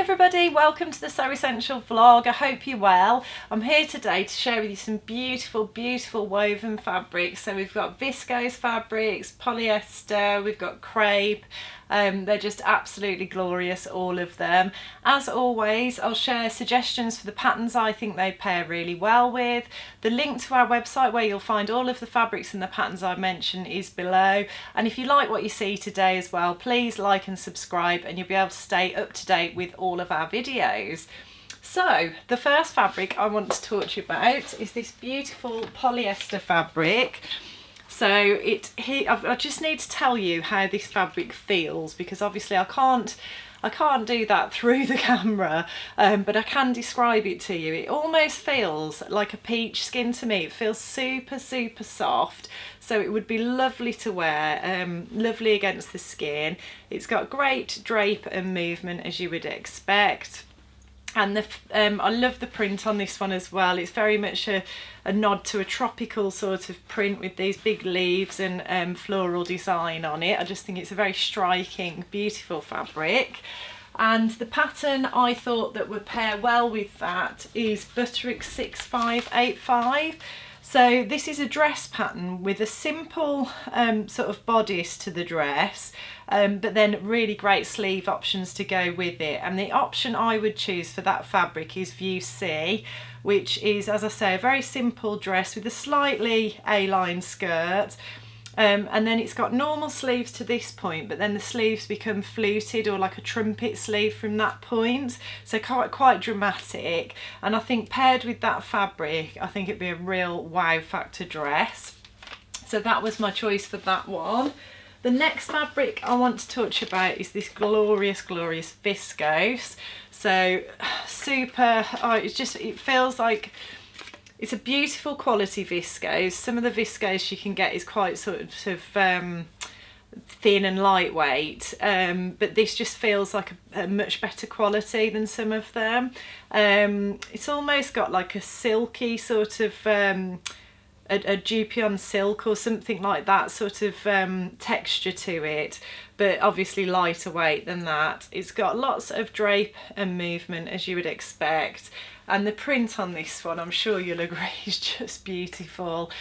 everybody, welcome to the Sew Essential vlog. I hope you're well. I'm here today to share with you some beautiful woven fabrics. So we've got viscose fabrics, polyester, we've got crepe. They're just absolutely glorious, all of them. As always, I'll share suggestions for the patterns I think they pair really well with. The link to our website where you'll find all of the fabrics and the patterns I've mentioned is below. And if you like what you see today as well, please like and subscribe and you'll be able to stay up to date with all of our videos. So the first fabric I want to talk to you about is this beautiful polyester fabric. So I just need to tell you how this fabric feels, because obviously I can't do that through the camera, but I can describe it to you. It almost feels like a peach skin to me. It feels super soft, so it would be lovely to wear, lovely against the skin. It's got great drape and movement, as you would expect. And I love the print on this one as well. It's very much a nod to a tropical sort of print with these big leaves and floral design on it. I just think it's a very striking, beautiful fabric. And the pattern I thought that would pair well with that is Butterick 6585. So this is a dress pattern with a simple sort of bodice to the dress, but then really great sleeve options to go with it. And the option I would choose for that fabric is View C, which is, as I say, a very simple dress with a slightly A-line skirt. And then it's got normal sleeves to this point, but then the sleeves become fluted or like a trumpet sleeve from that point, so quite dramatic. And I think paired with that fabric, I think it'd be a real wow factor dress. So that was my choice for that one. The next fabric I want to touch about is this glorious viscose. So super, it feels like it's a beautiful quality viscose. Some of the viscose you can get is quite sort of thin and lightweight, but this just feels like a much better quality than some of them. It's almost got like a silky sort of a dupion silk or something like that sort of texture to it, but obviously lighter weight than that. It's got lots of drape and movement, as you would expect. And the print on this one, I'm sure you'll agree, is just beautiful.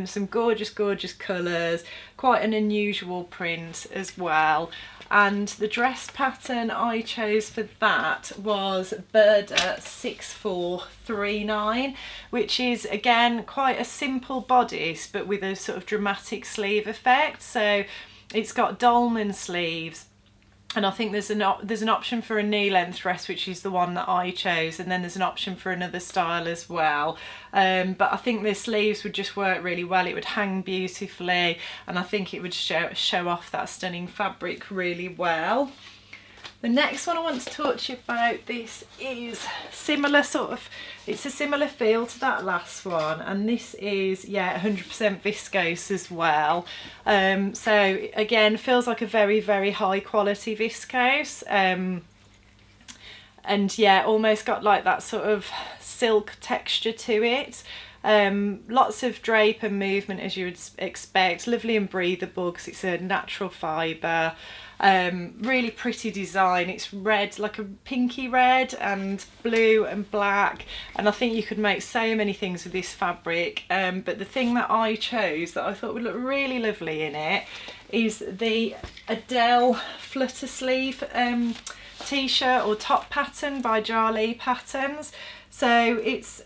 Some gorgeous colours, quite an unusual print as well. And the dress pattern I chose for that was Burda 6439, which is again quite a simple bodice but with a sort of dramatic sleeve effect. So it's got dolman sleeves, and I think there's an option for a knee length dress, which is the one that I chose, and then there's an option for another style as well. But I think the sleeves would just work really well. It would hang beautifully, and I think it would show off that stunning fabric really well. The next one I want to talk to you about, this is similar it's a similar feel to that last one, and this is 100% viscose as well. So again, feels like a very high quality viscose, and yeah, almost got like that sort of silk texture to it. Lots of drape and movement, as you would expect. Lovely and breathable because it's a natural fibre. Really pretty design. It's red, like a pinky red, and blue and black, and I think you could make so many things with this fabric, but the thing that I chose that I thought would look really lovely in it is the Adele flutter sleeve t-shirt or top pattern by Jarlee Patterns. So it's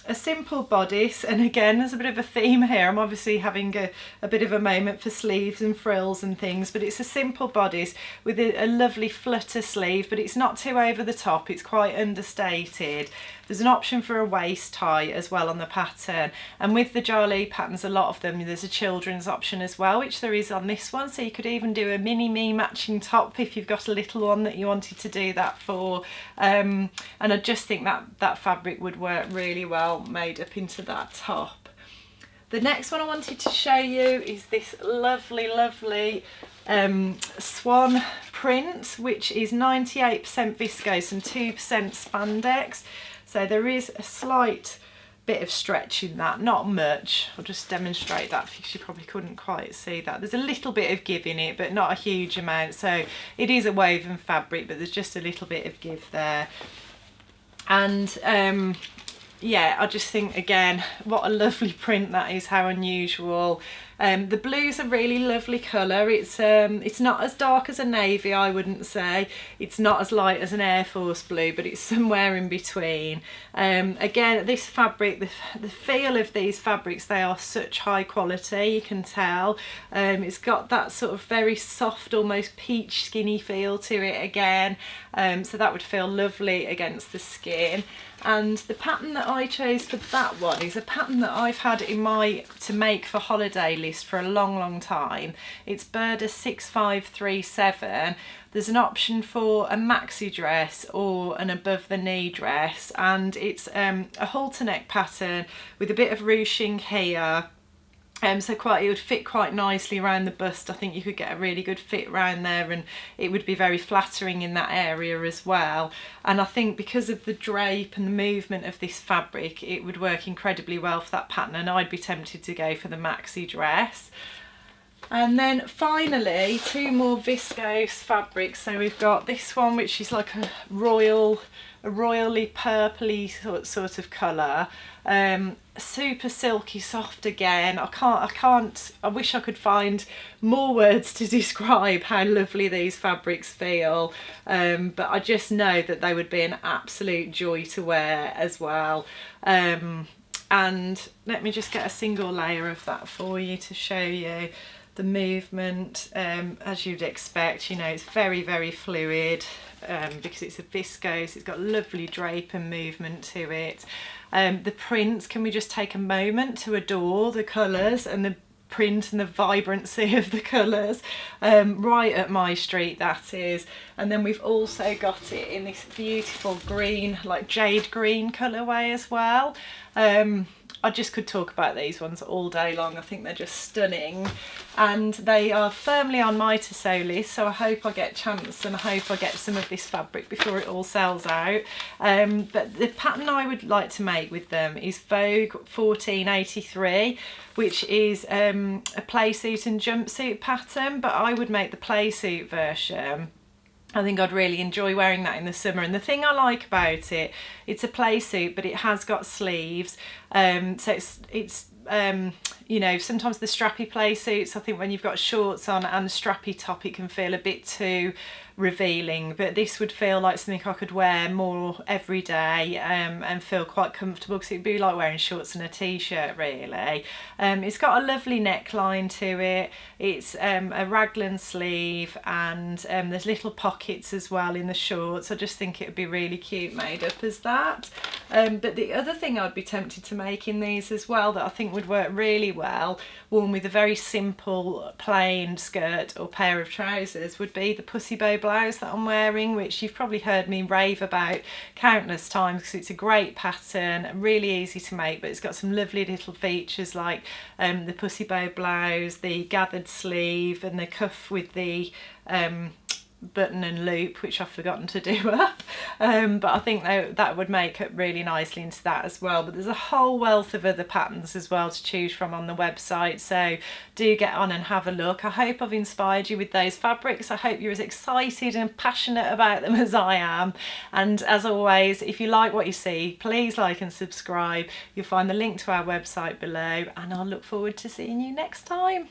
a simple bodice, and again there's a bit of a theme here. I'm obviously having a bit of a moment for sleeves and frills and things, but it's a simple bodice with a lovely flutter sleeve, but it's not too over the top, it's quite understated. There's an option for a waist tie as well on the pattern, and with the Jarlee patterns, a lot of them, there's a children's option as well, which there is on this one, so you could even do a mini me matching top if you've got a little one that you wanted to do that for. And I just think that fabric would work really well made up into that top. The next one I wanted to show you is this lovely swan print, which is 98% viscose and 2% spandex. So there is a slight bit of stretch in that, not much. I'll just demonstrate that because you probably couldn't quite see that. There's a little bit of give in it, but not a huge amount. So it is a woven fabric, but there's just a little bit of give there. And yeah, I just think, again, what a lovely print that is, how unusual. The blue's a really lovely colour. It's not as dark as a navy, I wouldn't say. It's not as light as an Air Force blue, but it's somewhere in between. Again, this fabric, the feel of these fabrics, they are such high quality, you can tell. It's got that sort of very soft, almost peach skinny feel to it again. So that would feel lovely against the skin. And the pattern that I chose for that one is a pattern that I've had in my to make for holiday list for a long time. It's Burda 6537. There's an option for a maxi dress or an above the knee dress, and it's a halter neck pattern with a bit of ruching here. So it would fit quite nicely around the bust. I think you could get a really good fit around there, and it would be very flattering in that area as well. And I think because of the drape and the movement of this fabric, it would work incredibly well for that pattern, and I'd be tempted to go for the maxi dress. And then finally, two more viscose fabrics. So we've got this one, which is like a royally purpley sort of colour. Super silky soft again. I wish I could find more words to describe how lovely these fabrics feel, but I just know that they would be an absolute joy to wear as well. And let me just get a single layer of that for you to show you the movement. As you'd expect, you know, it's very fluid, because it's a viscose. It's got lovely drape and movement to it. The prints, can we just take a moment to adore the colours and the print and the vibrancy of the colours, right at my street, that is. And then we've also got it in this beautiful green, like jade green colourway as well. I just could talk about these ones all day long. I think they're just stunning, and they are firmly on my to sew list, so I hope I get a chance, and I hope I get some of this fabric before it all sells out. But the pattern I would like to make with them is Vogue 1483, which is a playsuit and jumpsuit pattern, but I would make the playsuit version. I think I'd really enjoy wearing that in the summer. And the thing I like about it, it's a playsuit, but it has got sleeves. So it's you know, sometimes the strappy playsuits, I think when you've got shorts on and a strappy top, it can feel a bit too revealing, but this would feel like something I could wear more every day, and feel quite comfortable, because it'd be like wearing shorts and a t-shirt really. It's got a lovely neckline to it. It's a raglan sleeve, and there's little pockets as well in the shorts. I just think it would be really cute made up as that. But the other thing I'd be tempted to make in these as well, that I think would work really well worn with a very simple plain skirt or pair of trousers, would be the pussy bow blouse that I'm wearing, which you've probably heard me rave about countless times, because it's a great pattern, really easy to make, but it's got some lovely little features like the pussy bow blouse, the gathered sleeve, and the cuff with the button and loop, which I've forgotten to do up, but I think that would make it really nicely into that as well. But there's a whole wealth of other patterns as well to choose from on the website, so do get on and have a look. I hope I've inspired you with those fabrics. I hope you're as excited and passionate about them as I am, and as always, if you like what you see, please like and subscribe. You'll find the link to our website below, and I'll look forward to seeing you next time.